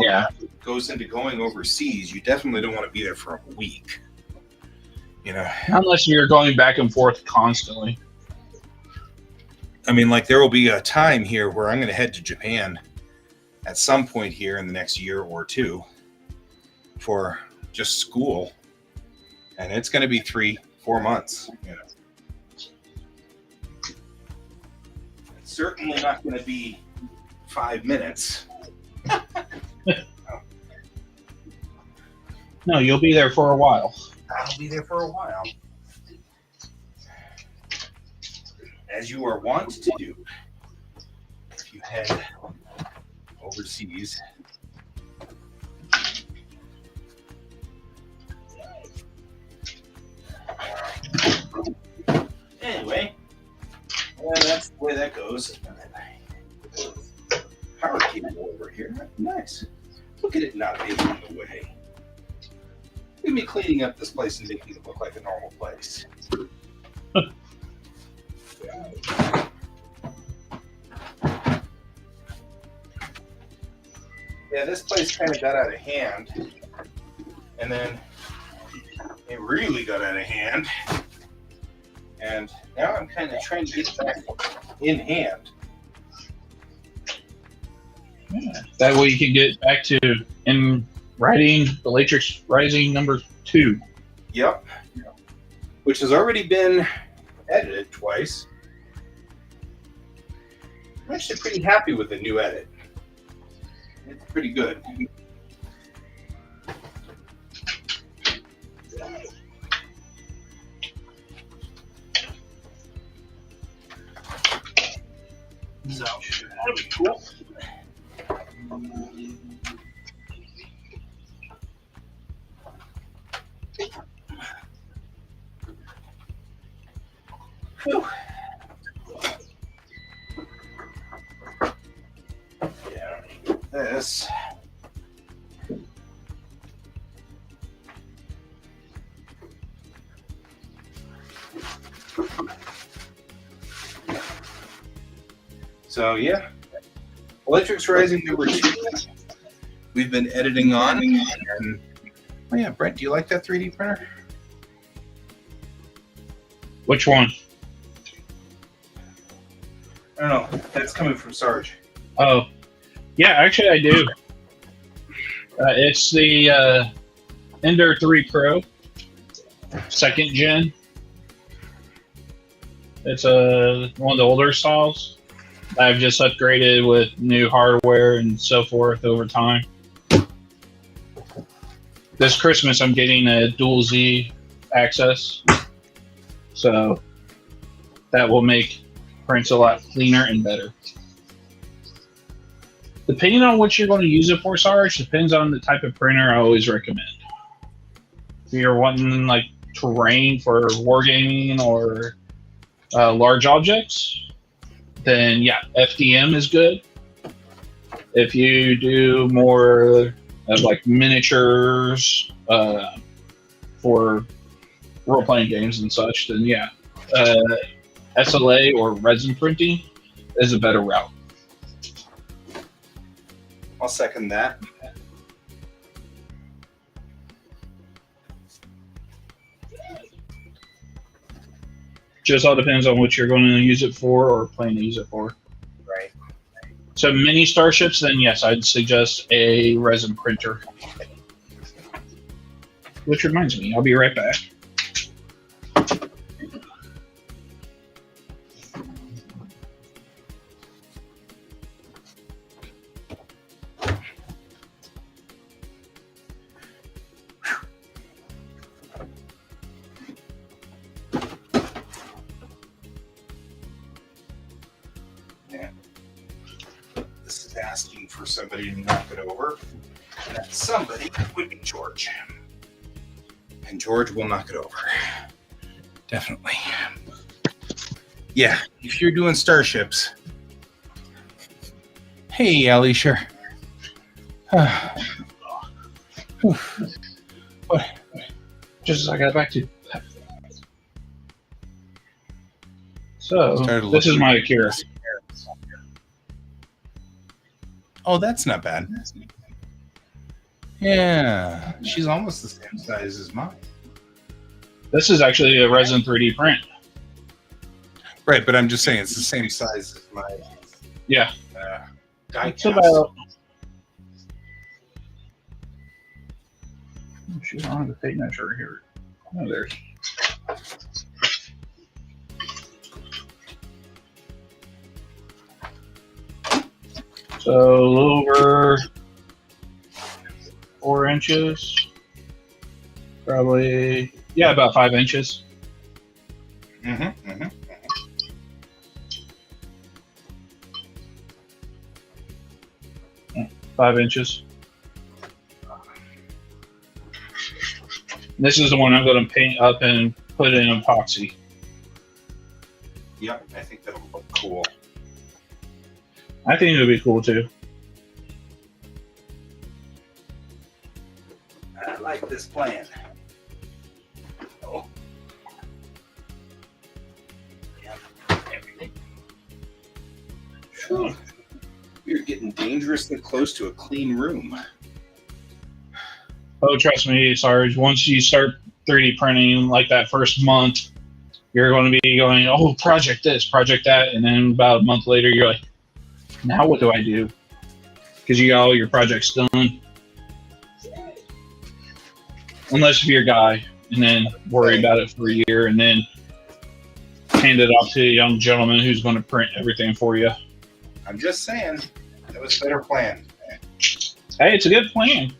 S2: Yeah.
S1: Goes into going overseas, you definitely don't want to be there for a week.
S2: Unless you're going back and forth constantly.
S1: I mean, like, there will be a time here where I'm going to head to Japan at some point here in the next year or two for just school. And it's going to be 3-4 months. It's certainly not going to be 5 minutes.
S2: No, you'll be there for a while.
S1: I'll be there for a while. As you are wont to do if you head overseas. Anyway, that's the way that goes. Power cable over here. Nice. Look at it not being in the way. Look at me cleaning up this place and making it look like a normal place. Yeah, this place kind of got out of hand. And then it really got out of hand. And now I'm kind of trying to get it back in hand.
S2: Yeah. That way you can get back to writing Bellatrix Rising #2.
S1: Yep. Which has already been edited twice. I'm actually pretty happy with the new edit. It's pretty good. So, that'll be cool. Whew. Yeah, this. So yeah, Bellatrix Rising #2. We've been editing on, and oh yeah, Brent, do you like that 3D printer?
S2: Which one?
S1: I don't know. That's coming from Sarge.
S2: Oh, yeah, actually I do. It's the Ender 3 Pro, 2nd gen. It's one of the older styles. I've just upgraded with new hardware and so forth over time. This Christmas I'm getting a dual Z access, so that will make prints a lot cleaner and better. Depending on what you're going to use it for, Sarge, depends on the type of printer I always recommend. If you're wanting like terrain for wargaming or large objects, then yeah, FDM is good. If you do more of like miniatures for role-playing games and such, then yeah, SLA or resin printing is a better route.
S1: I'll second that.
S2: Just all depends on what you're going to use it for or plan to use it for.
S1: Right.
S2: So mini starships, then yes, I'd suggest a resin printer. Which reminds me, I'll be right back.
S1: Asking for somebody to knock it over, and that somebody would be George. And George will knock it over. Definitely. Yeah, if you're doing starships. Hey, Alicia. What?
S2: Just as I got back to. So, this is my Akira.
S1: Oh, that's not bad. Yeah, she's almost the same size as mine.
S2: This is actually a resin 3D print.
S1: Right, but I'm just saying it's the same size as my
S2: yeah.
S1: Die
S2: It's
S1: cast.
S2: about. Oh, shoot, I don't have a tape measure here. Oh, there's. So a little over 4 inches, probably, yeah, about 5 inches. 5 inches. This is the one I'm going to paint up and put in epoxy.
S1: Yep, I think that'll look cool.
S2: I think it would be cool too.
S1: I like this plan. Oh. Yeah, there we go. Whew. We're getting dangerously close to a clean room.
S2: Oh, trust me, Sarge. Once you start 3D printing, like that first month, you're going to be going, oh, project this, project that, and then about a month later, you're like, now what do I do? Because you got all your projects done. Unless you're a guy, and then worry about it for a year, and then hand it off to a young gentleman who's going to print everything for you.
S1: I'm just saying, that was a better plan.
S2: Hey, it's a good plan.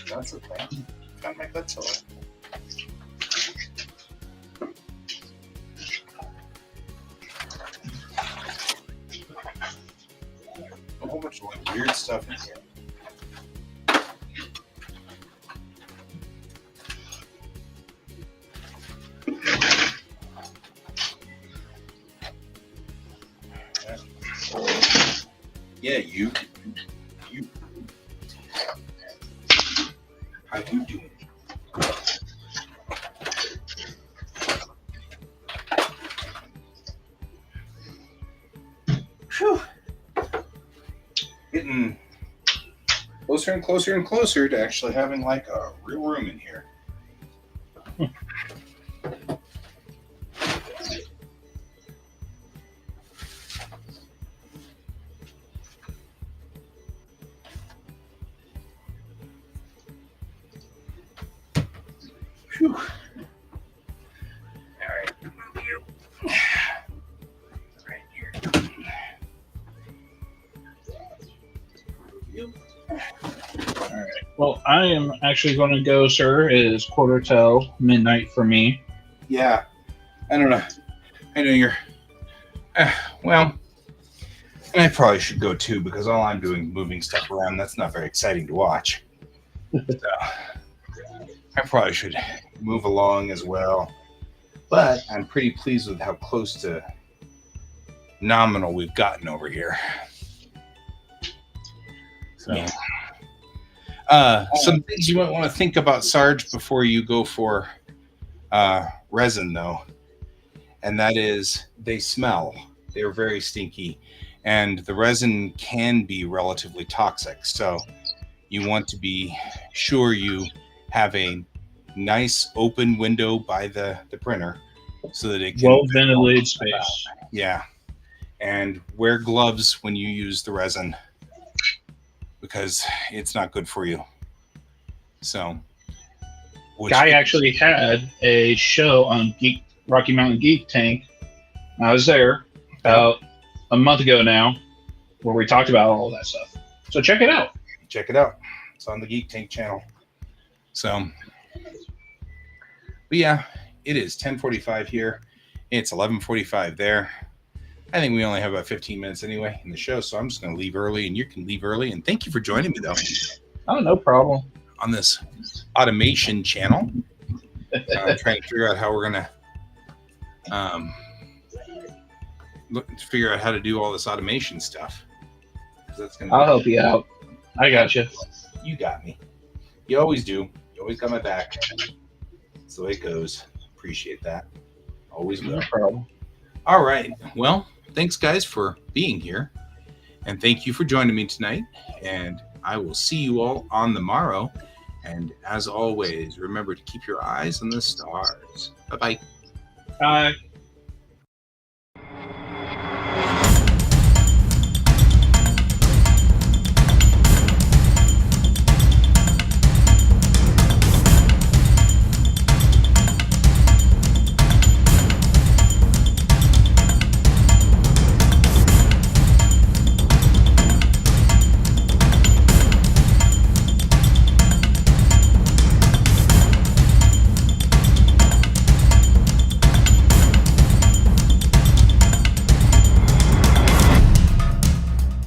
S1: That's the plan. Got my guts on. A whole bunch of like weird stuff in here. Yeah, you. How you doing? Whew. Getting closer and closer and closer to actually having like a real room in here. Whew. All right, move you. Right here. You.
S2: All right. Well, I am actually going to go, sir. It is 1:45 midnight for me.
S1: Yeah, I don't know. I know you're. Well, and I probably should go too because all I'm doing is moving stuff around. That's not very exciting to watch. So, I probably should move along as well. But I'm pretty pleased with how close to nominal we've gotten over here. So, some things you might want to think about, Sarge, before you go for resin, though. And that is they smell. They're very stinky. And the resin can be relatively toxic. So you want to be sure you have a nice open window by the printer so that it can
S2: well ventilated space.
S1: Yeah. And wear gloves when you use the resin because it's not good for you. So
S2: Guy actually had a show on Rocky Mountain Geek Tank. I was there about a month ago now where we talked about all that stuff. So check it out.
S1: Check it out. It's on the Geek Tank channel. So, but yeah, it is 10:45 here. It's 11:45 there. I think we only have about 15 minutes anyway in the show, so I'm just going to leave early, and you can leave early. And thank you for joining me, though.
S2: Oh, no problem.
S1: On this automation channel. I'm trying to figure out how we're going to figure out how to do all this automation stuff. That's gonna
S2: I'll help you out. I got you.
S1: You got me. You always do. You always got my back. That's the way it goes. Appreciate that. Always will.
S2: No problem.
S1: All right. Well, thanks, guys, for being here. And thank you for joining me tonight. And I will see you all on the morrow. And as always, remember to keep your eyes on the stars. Bye-bye.
S2: Bye.